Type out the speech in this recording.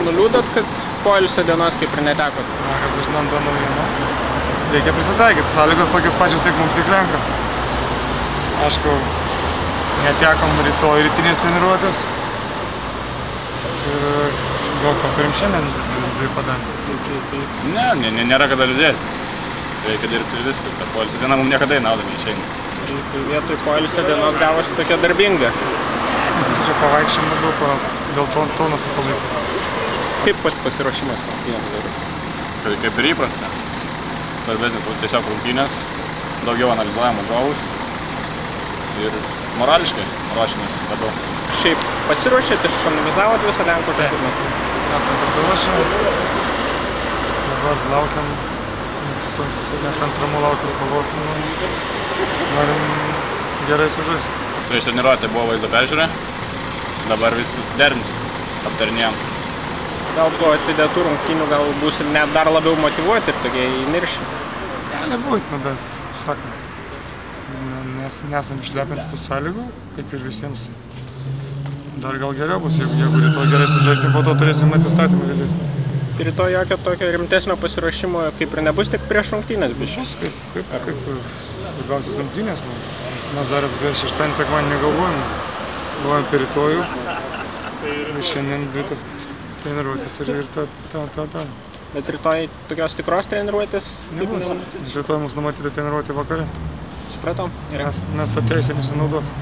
nuliūdot, kad poilsio dienos kaip ir netekot? Kas žinom be naujienų. Reikia prisitaikyti. Sąlygos tokios pačios tik mums, tik lenkams. Aišku, netekom rytoj rytinės treniruotės. Ir gal ko turim šiandien dvi padaryti. Ne, nėra kada liūdėti. Reikia dirbti viskas. Ta poilsio diena mums niekada į naudą neišeina. Tai vietoj poilsio dienos gavosi tokia darbinga. Čia pavaikščiam labiau, dėl to tonusų palaikyti. Kaip pats pasiruošimas rungtynėms dabar? Kaip ir įprasta. Svarbesnis tiesiog rungtynės, daugiau analizuojam varžovus ir morališkai ruošiamės labiau. Šiaip pasiruošėt, išanalizavot visą Lenkų žaidimą? Esam pasiruošę. Dabar laukiam, su nekantrumu laukiam kovos. Norim gerai sužaisti. Prieš treniruotę buvo vaizdo peržiūra, dabar visus derinius aptarinėjom. Gal po atidėtų rungtynių gal bus ir net dar labiau motyvuoti ir tokie įniršę? Gali būt, bet, sakant, nesam išlepinti tų sąlygų, kaip ir visiems. Dar gal geriau bus, jeigu rytoj gerai sužaisim, po to turėsim atsistatymą didesnį. Tai rytoj jokio tokio rimtesnio pasiruošimo kaip ir nebus, tik prieš rungtynės biškai? Bus kaip svarbiausias rungtynės. Mes dar apie šeštadienį sekmadienį negalvojam. Galvojam apie rytojų. Ir šiandien dvi tas treniruotės ir ta. Bet rytoj tokios tikros treniruotės? Nebus. Rytoj mums numatyta treniruotė vakare. Supratom? Mes tą teisę nesinaudosim.